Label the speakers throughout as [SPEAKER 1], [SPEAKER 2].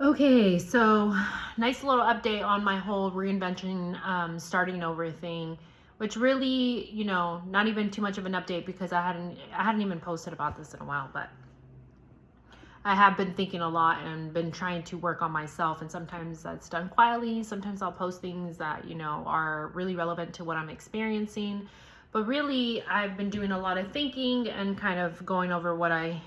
[SPEAKER 1] Okay, so nice little update on my whole reinvention, starting over thing, which really, not even too much of an update because I hadn't even posted about this in a while, but I have been thinking a lot and been trying to work on myself, and sometimes that's done quietly. Sometimes I'll post things that, are really relevant to what I'm experiencing. But really, I've been doing a lot of thinking and kind of going over what I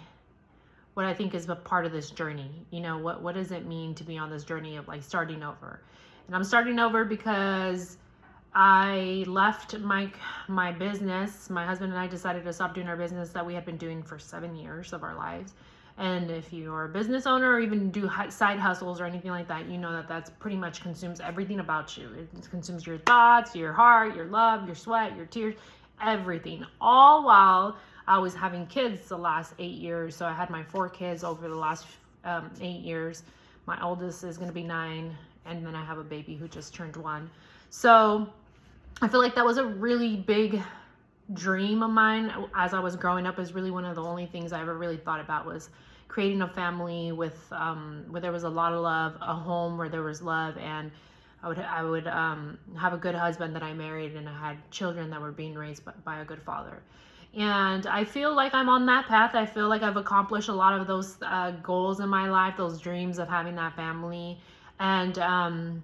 [SPEAKER 1] think is a part of this journey. What does it mean to be on this journey of like starting over? And I'm starting over because I left my business. My husband and I decided to stop doing our business that we had been doing for 7 years of our lives. And if you're a business owner or even do side hustles or anything like that, you know that that's pretty much consumes everything about you. It consumes your thoughts, your heart, your love, your sweat, your tears, everything. All while I was having kids the last 8 years. So I had my 4 kids over the last 8 years. My oldest is going to be 9, and then I have a baby who just turned 1. So I feel like that was a really big dream of mine as I was growing up. Is really one of the only things I ever really thought about was creating a family with where there was a lot of love, a home where there was love, and I would have a good husband that I married, and I had children that were being raised by a good father. And I feel like I'm on that path. I feel like I've accomplished a lot of those goals in my life, those dreams of having that family. And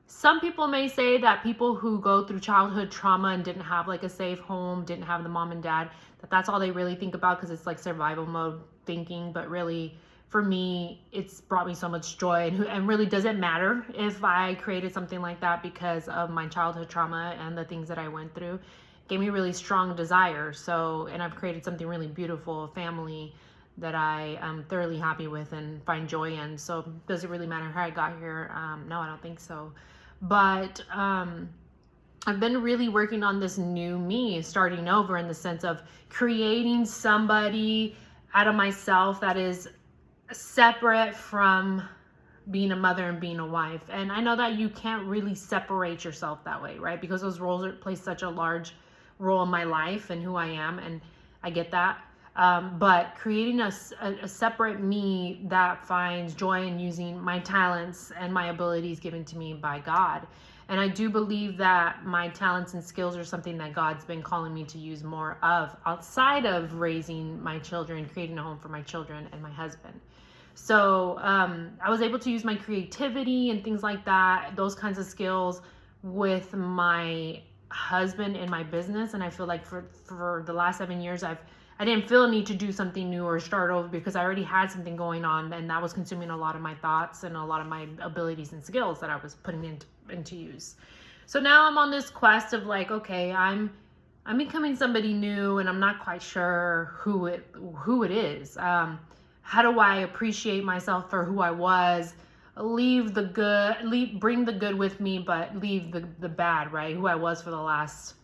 [SPEAKER 1] some people may say that people who go through childhood trauma and didn't have like a safe home, didn't have the mom and dad, that's all they really think about because it's like survival mode thinking. But really, for me, it's brought me so much joy, and really doesn't matter if I created something like that because of my childhood trauma and the things that I went through. It gave me a really strong desire. So, and I've created something really beautiful, a family that I am thoroughly happy with and find joy in. So, does it really matter how I got here? No, I don't think so. But I've been really working on this new me, starting over in the sense of creating somebody out of myself that is separate from being a mother and being a wife. And I know that you can't really separate yourself that way, right? Because those roles play such a large role in my life and who I am, and I get that. But creating a separate me that finds joy in using my talents and my abilities given to me by God. And I do believe that my talents and skills are something that God's been calling me to use more of outside of raising my children, creating a home for my children and my husband. So I was able to use my creativity and things like that, those kinds of skills with my husband in my business. And I feel like for the last 7 years, I didn't feel a need to do something new or start over because I already had something going on, and that was consuming a lot of my thoughts and a lot of my abilities and skills that I was putting into use. So now I'm on this quest of like, okay, I'm becoming somebody new, and I'm not quite sure who it is. How do I appreciate myself for who I was? Bring the good with me, but leave the bad, right? Who I was for the last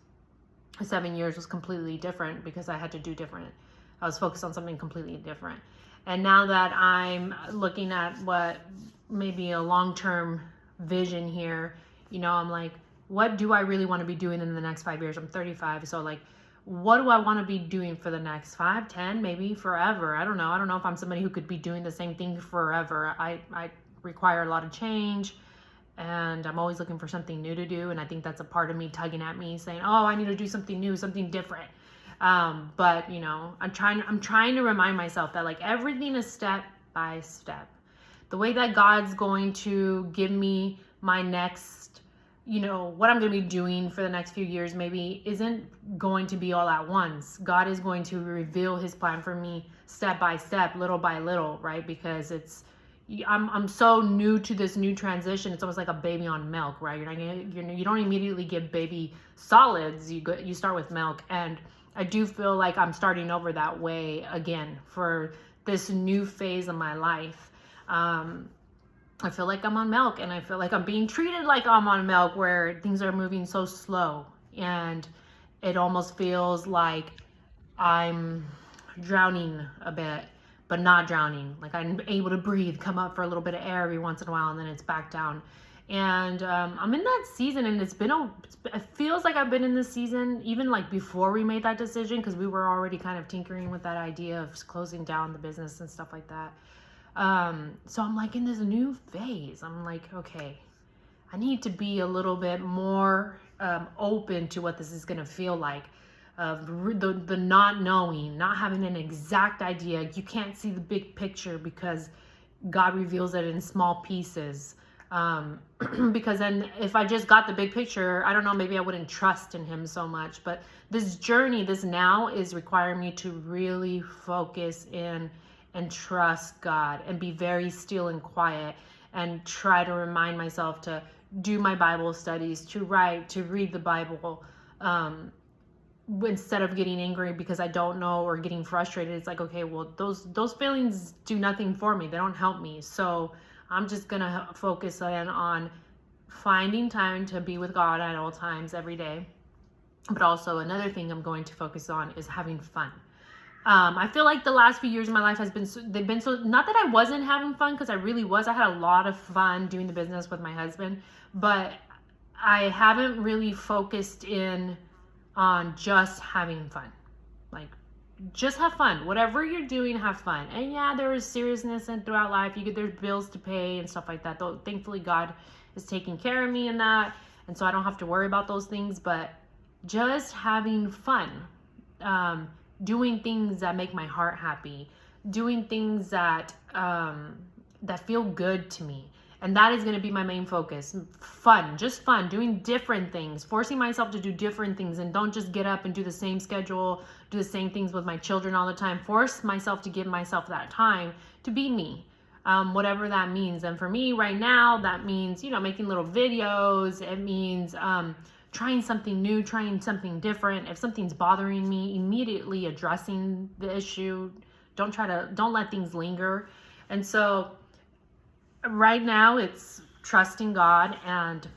[SPEAKER 1] 7 years was completely different because I had to do different. I was focused on something completely different. And now that I'm looking at what maybe a long-term vision here, I'm like, what do I really want to be doing in the next 5 years? I'm 35. So like, what do I want to be doing for the next 5, 10, maybe forever? I don't know. I don't know if I'm somebody who could be doing the same thing forever. I require a lot of change, and I'm always looking for something new to do. And I think that's a part of me tugging at me saying, oh, I need to do something new, something different. But I'm trying to remind myself that like everything is step by step. The way that God's going to give me my next, what I'm going to be doing for the next few years maybe isn't going to be all at once. God is going to reveal his plan for me step by step, little by little, right? Because I'm so new to this new transition. It's almost like a baby on milk, right? You don't immediately get baby solids. You start with milk, and I do feel like I'm starting over that way again for this new phase of my life. I feel like I'm on milk, and I feel like I'm being treated like I'm on milk, where things are moving so slow, and it almost feels like I'm drowning a bit, but not drowning. Like I'm able to breathe, come up for a little bit of air every once in a while, and then it's back down. And I'm in that season, and it feels like I've been in this season even like before we made that decision, because we were already kind of tinkering with that idea of closing down the business and stuff like that. So I'm like in this new phase. I'm like, okay, I need to be a little bit more open to what this is going to feel like. The not knowing, not having an exact idea. You can't see the big picture because God reveals it in small pieces. Because then if I just got the big picture, I don't know, maybe I wouldn't trust in him so much. But this journey, this now is requiring me to really focus in and trust God and be very still and quiet and try to remind myself to do my Bible studies, to write, to read the Bible, instead of getting angry because I don't know or getting frustrated. It's like, okay, well, those feelings do nothing for me. They don't help me. So I'm just gonna focus in on finding time to be with God at all times every day. But also another thing I'm going to focus on is having fun. I feel like the last few years of my life they've been so, not that I wasn't having fun, because I really was. I had a lot of fun doing the business with my husband, but I haven't really focused in on just having fun. Like, just have fun. Whatever you're doing, have fun. And yeah, there is seriousness and throughout life. There's bills to pay and stuff like that. Though thankfully God is taking care of me in that, and so I don't have to worry about those things. But just having fun, doing things that make my heart happy, doing things that that feel good to me. And that is going to be my main focus. Fun, just fun, doing different things, forcing myself to do different things, and don't just get up and do the same schedule, do the same things with my children all the time. Force myself to give myself that time to be me, whatever that means. And for me right now, that means, making little videos. It means trying something new, trying something different. If something's bothering me, immediately addressing the issue. Don't let things linger. And so right now it's trusting God and